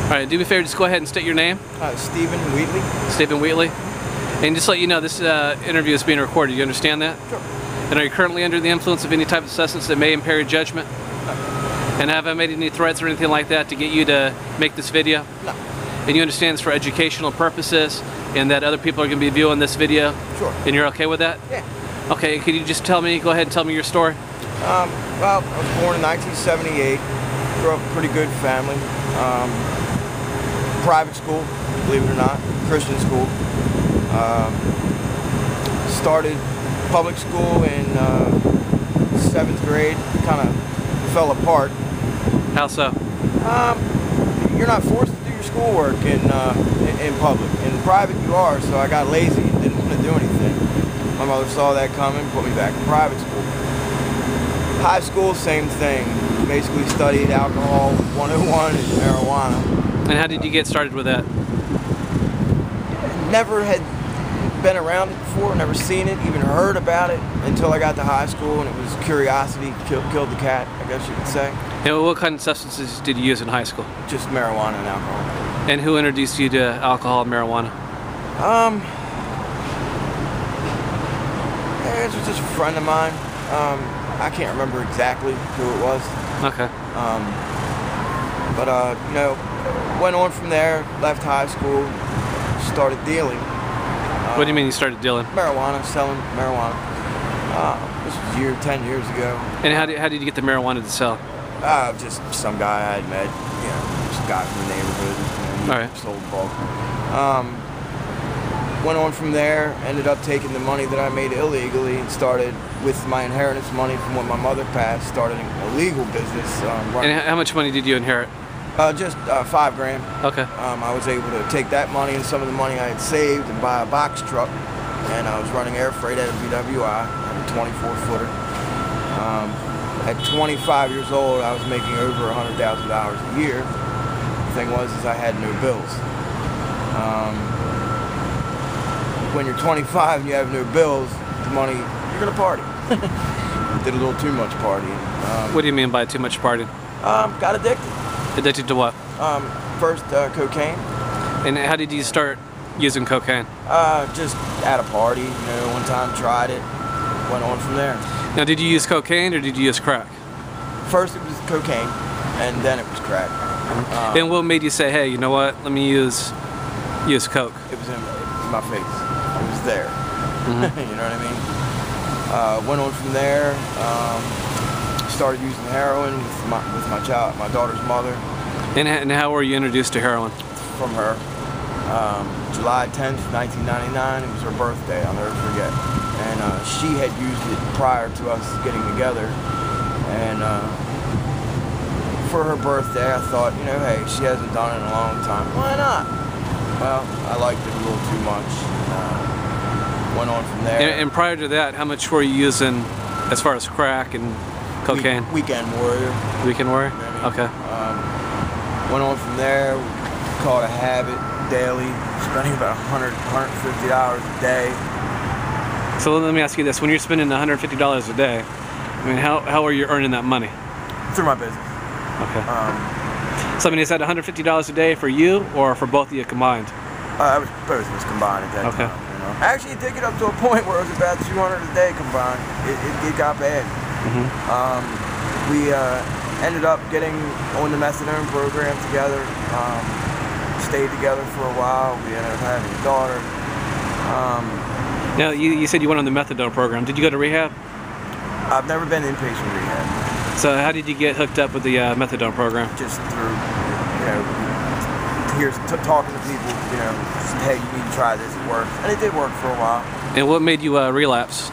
All right, do me a favor, just go ahead and state your name. Stephen Wheatley. Stephen Wheatley. And just to let you know, this interview is being recorded. You understand that? Sure. And are you currently under the influence of any type of substance that may impair your judgment? No. And have I made any threats or anything like that to get you to make this video? No. And you understand it's for educational purposes and that other people are going to be viewing this video? Sure. And you're okay with that? Yeah. Okay, could you just go ahead and tell me your story? Well, I was born in 1978. Grew up in a pretty good family. Private school, believe it or not, Christian school. Started public school in 7th grade. Kind of fell apart. How so? You're not forced to do your schoolwork in public. In private you are, so I got lazy and didn't want to do anything. My mother saw that coming, put me back in private school. High school, same thing. Basically studied alcohol 101 and marijuana. And how did you get started with that? Never had been around it before, never seen it, even heard about it until I got to high school, and it was curiosity killed the cat, I guess you could say. And what kind of substances did you use in high school? Just marijuana and alcohol. And who introduced you to alcohol and marijuana? It was just a friend of mine. I can't remember exactly who it was. Okay. But you know, went on from there, left high school, started dealing. What do you mean you started dealing? Marijuana, selling marijuana. This was 10 years ago. And how did you get the marijuana to sell? Just some guy I had met, you know, just a guy from the neighborhood. You know, all right. Sold bulk. Went on from there, ended up taking the money that I made illegally and started with my inheritance money from when my mother passed, started a legal business. And how much money did you inherit? Just $5 grand. Okay. I was able to take that money and some of the money I had saved and buy a box truck, and I was running air freight at a BWI, a 24-footer. At 25 years old, I was making over $100,000 a year. The thing was, I had no bills. When you're 25 and you have no bills, the money, you're gonna party. Did a little too much partying. What do you mean by too much partying? Got addicted. Addicted to what? First cocaine. And how did you start using cocaine? Just at a party, you know, one time tried it, went on from there. Now, did you use cocaine or did you use crack? First it was cocaine, and then it was crack. Then what made you say, hey, you know what, let me use coke? It was in my face. It was there. You know what I mean? Went on from there. Started using heroin with my daughter's mother. And how were you introduced to heroin? From her. July 10th, 1999. It was her birthday. I'll never forget. And she had used it prior to us getting together. And for her birthday, I thought, you know, hey, she hasn't done it in a long time. Why not? Well, I liked it a little too much. Went on from there. And prior to that, how much were you using as far as crack and cocaine? Weekend warrior. Weekend warrior? You know what I mean? Okay. Went on from there, caught a habit daily, spending about $150 a day. So let me ask you this, when you're spending $150 a day, I mean, how are you earning that money? Through my business. Okay. So I mean, is that $150 a day for you or for both of you combined? Both of us combined at that time. You know? Actually, it did get up to a point where it was about $200 a day combined. It got bad. We ended up getting on the methadone program together. Stayed together for a while. We ended up having a daughter. Now, you said you went on the methadone program. Did you go to rehab? I've never been inpatient rehab. So how did you get hooked up with the methadone program? Just through, you know, talking to people, you know, just, hey, you need to try this, it works. And it did work for a while. And what made you relapse?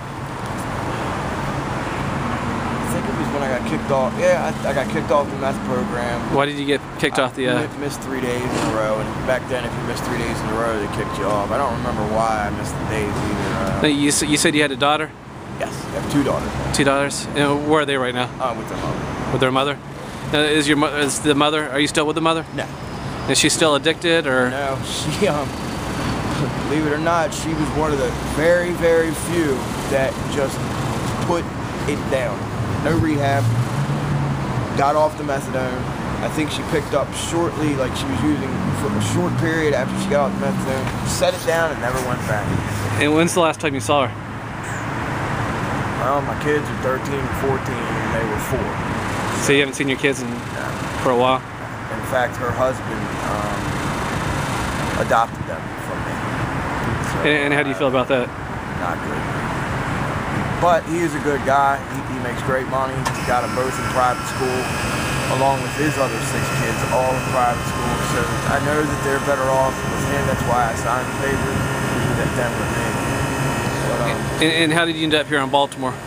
I think it was when I got kicked off. Yeah, I got kicked off the meth program. Why did you get kicked off the... missed 3 days in a row, and back then if you missed 3 days in a row, they kicked you off. I don't remember why I missed the days either. You said you had a daughter? Yes, I have 2 daughters. 2 daughters? And where are they right now? With their mother. With their mother? Now, is the mother, are you still with the mother? No. Is she still addicted, or? No, she, believe it or not, she was one of the very, very few that just put it down. No rehab, got off the methadone, I think she picked up shortly, like she was using for a short period after she got off the methadone, set it down and never went back. And when's the last time you saw her? Well, my kids are 13 and 14 and they were 4. So you haven't seen your kids for a while? In fact, her husband adopted them from me. So, And how do you feel about that? Not good. But he is a good guy. He makes great money. He got them both in private school, along with his other 6 kids, all in private school. So I know that they're better off with him. That's why I signed the paper with them with me. But, and how did you end up here in Baltimore?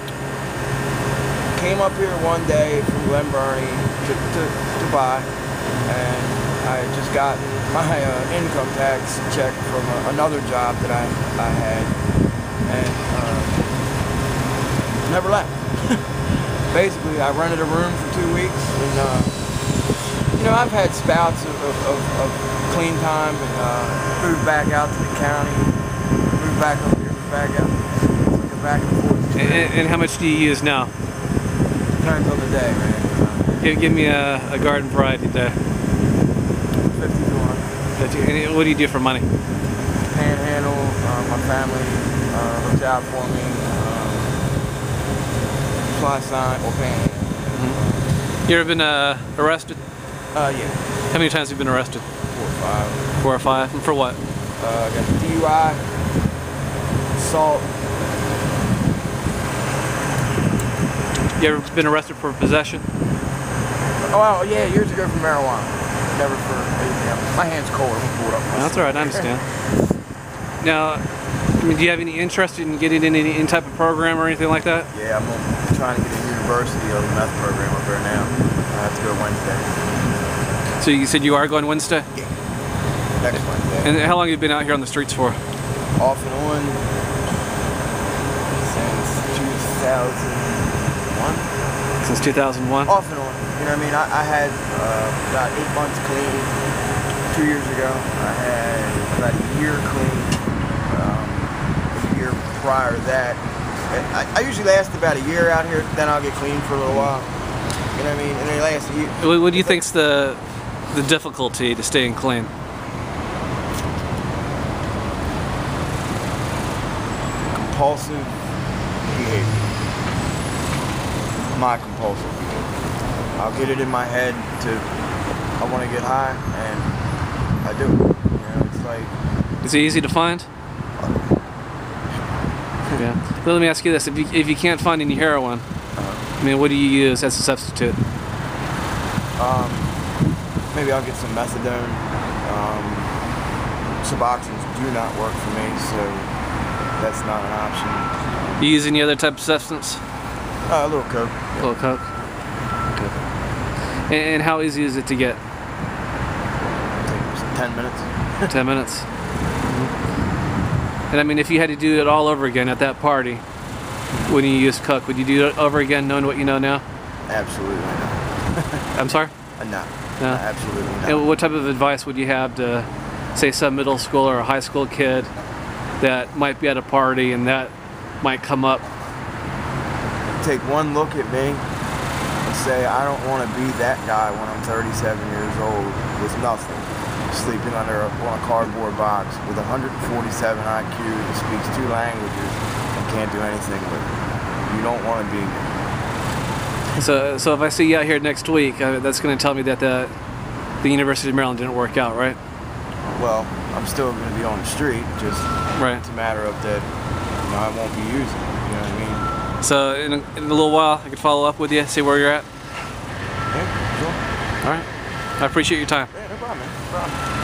Came up here one day from Glen Burnie to buy, and I had just gotten my income tax check from another job that I had, and never left. Basically, I rented a room for 2 weeks, and you know, I've had spouts of clean time, and moved back out to the county, moved back up here, moved back out, looking back and forth. And how much do you use now? Depends on the day, man. Give me a garden variety day. 50 to 100. And what do you do for money? Panhandle, my family looks out for me. Fly sign or panhandle. Mm-hmm. You ever been arrested? Yeah. How many times have you been arrested? 4 or 5. 4 or 5? And for what? Got DUI, assault. You ever been arrested for possession? Oh, well, yeah, years ago for marijuana. Never for anything else. My hand's cold. I'm pulled up. That's alright, I understand. Now, I mean, do you have any interest in getting in any type of program or anything like that? Yeah, I'm trying to get a university of the meth program up there now. I have to go Wednesday. So you said you are going Wednesday? Yeah. Next Wednesday. And how long have you been out here on the streets for? Off and on since 2001. Since 2001? Off and on. You know what I mean? I had about 8 months clean 2 years ago. I had about a year clean a year prior to that. I usually last about a year out here, then I'll get clean for a little while. You know what I mean? And then last a year. What do you think's the difficulty to staying clean? Compulsive behavior. My compulsive behavior. I'll get it in my head I want to get high, and I do. You know, it's like. Is it easy to find? Yeah. Well, let me ask you this: if you can't find any heroin, I mean, what do you use as a substitute? Maybe I'll get some methadone. Suboxones do not work for me, so that's not an option. You use any other type of substance? A little coke. A little coke. Okay. And how easy is it to get? 10 minutes. 10 minutes. And I mean, if you had to do it all over again at that party, when you used coke, would you do it over again knowing what you know now? Absolutely not. I'm sorry? No. No? Absolutely not. And what type of advice would you have to, say, some middle school or a high school kid that might be at a party and that might come up? Take one look at me and say, I don't want to be that guy when I'm 37 years old with nothing, sleeping on a cardboard box with 147 IQ that speaks 2 languages and can't do anything with it. You don't want to be me. So if I see you out here next week, that's going to tell me that the University of Maryland didn't work out, right? Well, I'm still going to be on the street, just right. It's a matter of that, you know, I won't be using it, you know what I mean? So in a little while, I could follow up with you, see where you're at? Yeah, sure. All right. I appreciate your time. Yeah, no problem, man. No problem.